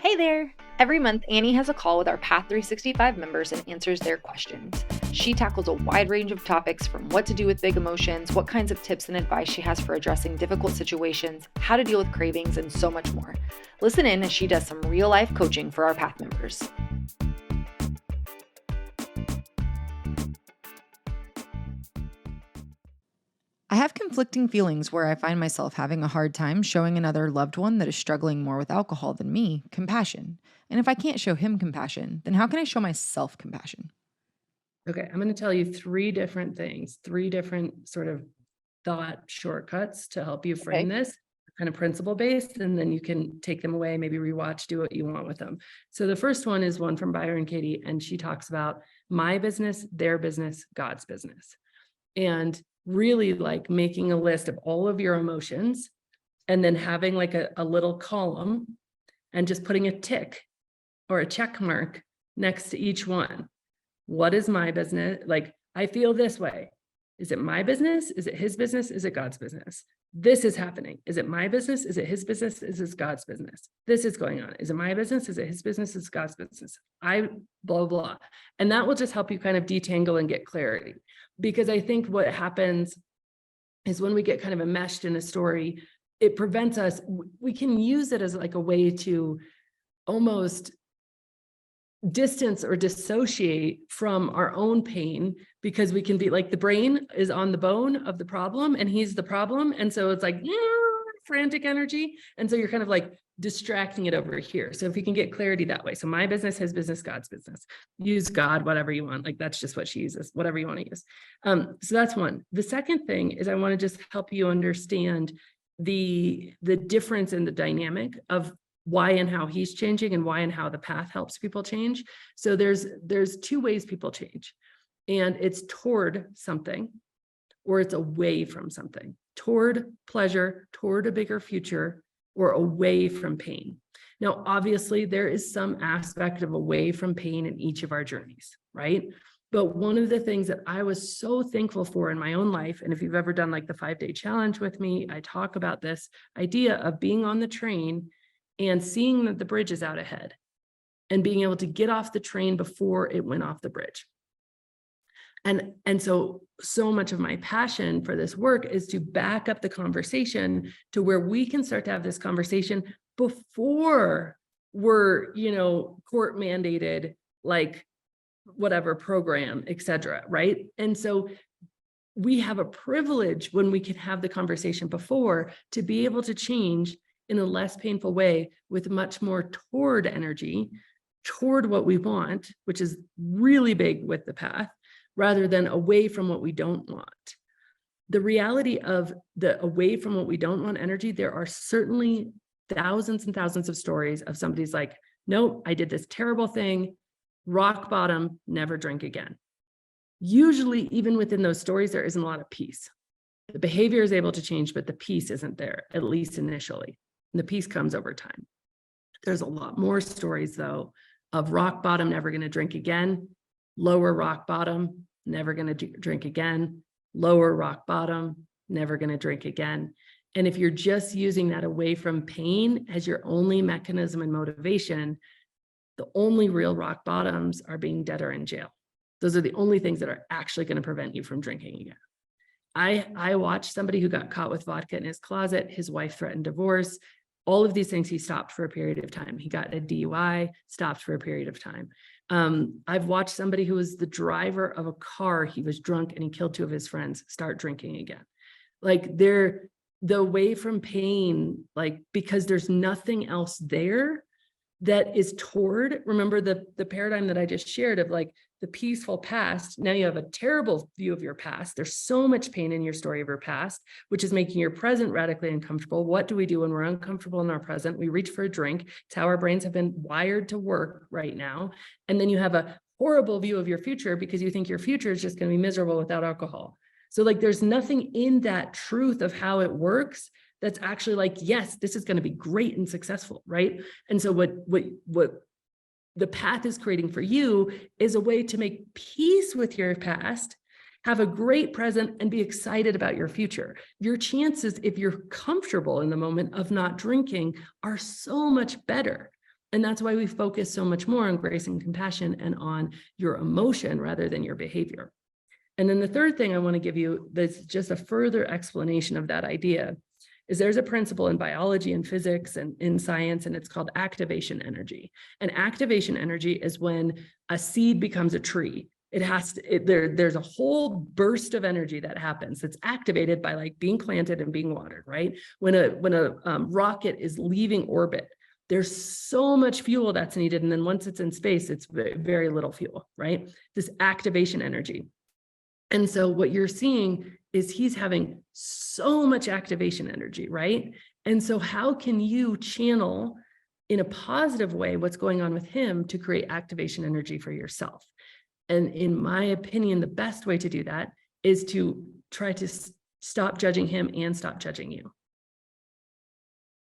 Hey there! Every month, Annie has a call with our Path 365 members and answers their questions. She tackles a wide range of topics from what to do with big emotions, what kinds of tips and advice she has for addressing difficult situations, how to deal with cravings, and so much more. Listen in as she does some real life coaching for our Path members. I have conflicting feelings where I find myself having a hard time showing another loved one that is struggling more with alcohol than me compassion. And if I can't show him compassion, then how can I show myself compassion? Okay, I'm going to tell you three different things, three different sort of thought shortcuts to help you frame this, kind of principle based, and then you can take them away, maybe rewatch, do what you want with them. So the first one is one from Byron Katie, and she talks about my business, their business, God's business. And really like making a list of all of your emotions and then having like a little column and just putting a tick or a check mark next to each one. What is my business? Like, I feel this way. Is it my business? Is it his business? Is it God's business? This is happening. Is it my business? Is it his business? Is it God's business? This is going on. Is it my business? Is it his business? Is it God's business? Blah, blah. And that will just help you kind of detangle and get clarity. Because I think what happens is when we get kind of enmeshed in a story, it prevents us, we can use it as like a way to almost distance or dissociate from our own pain, because we can be like, the brain is on the bone of the problem and he's the problem. And so it's like frantic energy. And so you're kind of like distracting it over here. So if you can get clarity that way. So my business, his business, God's business, use God, whatever you want. Like that's just what she uses, whatever you want to use. So that's one. The second thing is I want to just help you understand the difference in the dynamic of why and how he's changing and why and how the path helps people change. So there's two ways people change, and it's toward something or it's away from something, toward pleasure, toward a bigger future, or away from pain. Now, obviously there is some aspect of away from pain in each of our journeys, right? But one of the things that I was so thankful for in my own life, and if you've ever done like the 5-day challenge with me, I talk about this idea of being on the train and seeing that the bridge is out ahead and being able to get off the train before it went off the bridge. And so much of my passion for this work is to back up the conversation to where we can start to have this conversation before we're, court mandated, like whatever program, et cetera, right? And so we have a privilege when we can have the conversation before to be able to change in a less painful way with much more toward energy, toward what we want, which is really big with the path, rather than away from what we don't want. The reality of the away from what we don't want energy, there are certainly thousands and thousands of stories of somebody's like, nope, I did this terrible thing, rock bottom, never drink again. Usually, even within those stories, there isn't a lot of peace. The behavior is able to change, but the peace isn't there, at least initially. And the peace comes over time. There's a lot more stories, though, of rock bottom, never going to drink again, lower rock bottom, never going to drink again, lower rock bottom, never going to drink again. And if you're just using that away from pain as your only mechanism and motivation, the only real rock bottoms are being dead or in jail. Those are the only things that are actually going to prevent you from drinking again. I watched somebody who got caught with vodka in his closet. His wife threatened divorce. All of these things he stopped for a period of time. He got a DUI, stopped for a period of time. I've watched somebody who was the driver of a car. He was drunk and he killed 2 of his friends, start drinking again. Like the way from pain, like, because there's nothing else there that is toward, remember the paradigm that I just shared of like the peaceful past. Now you have a terrible view of your past. There's so much pain in your story of your past, which is making your present radically uncomfortable. What do we do when we're uncomfortable in our present? We reach for a drink. It's how our brains have been wired to work right now. And then you have a horrible view of your future because you think your future is just going to be miserable without alcohol. So like there's nothing in that truth of how it works that's actually like, yes, this is going to be great and successful, right? And so what the path is creating for you is a way to make peace with your past, have a great present, and be excited about your future. Your chances, if you're comfortable in the moment of not drinking, are so much better. And that's why we focus so much more on grace and compassion and on your emotion rather than your behavior. And then the third thing I want to give you that's just a further explanation of that idea is there's a principle in biology and physics and in science, and it's called activation energy. And activation energy is when a seed becomes a tree. There's a whole burst of energy that happens that's activated by like being planted and being watered, right? When a rocket is leaving orbit, there's so much fuel that's needed. And then once it's in space, it's very little fuel, right? This activation energy. And so what you're seeing is he's having so much activation energy, right? And so how can you channel in a positive way what's going on with him to create activation energy for yourself? And in my opinion, the best way to do that is to try to stop judging him and stop judging you.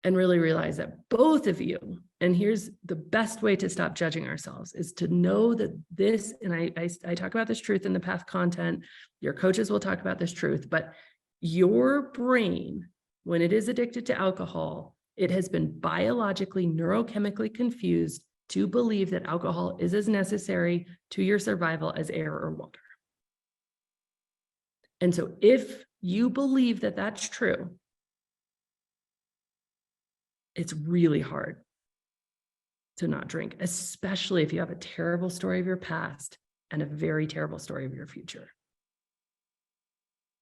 And really realize that both of you, and here's the best way to stop judging ourselves, is to know that this, and I talk about this truth in the path content, your coaches will talk about this truth, but your brain, when it is addicted to alcohol, it has been biologically, neurochemically confused to believe that alcohol is as necessary to your survival as air or water. And so if you believe that that's true, it's really hard to not drink, especially if you have a terrible story of your past and a very terrible story of your future.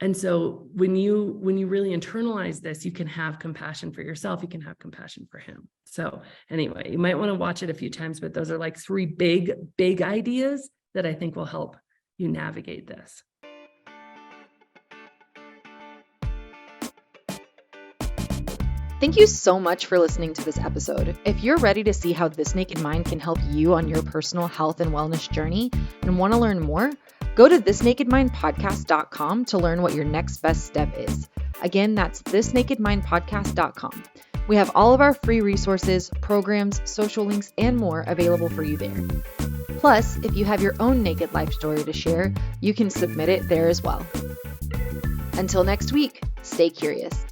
And so when you really internalize this, you can have compassion for yourself, you can have compassion for him. So anyway, you might want to watch it a few times, but those are like three big ideas that I think will help you navigate this. Thank you so much for listening to this episode. If you're ready to see how This Naked Mind can help you on your personal health and wellness journey and want to learn more, go to thisnakedmindpodcast.com to learn what your next best step is. Again, that's thisnakedmindpodcast.com. We have all of our free resources, programs, social links, and more available for you there. Plus, if you have your own naked life story to share, you can submit it there as well. Until next week, stay curious.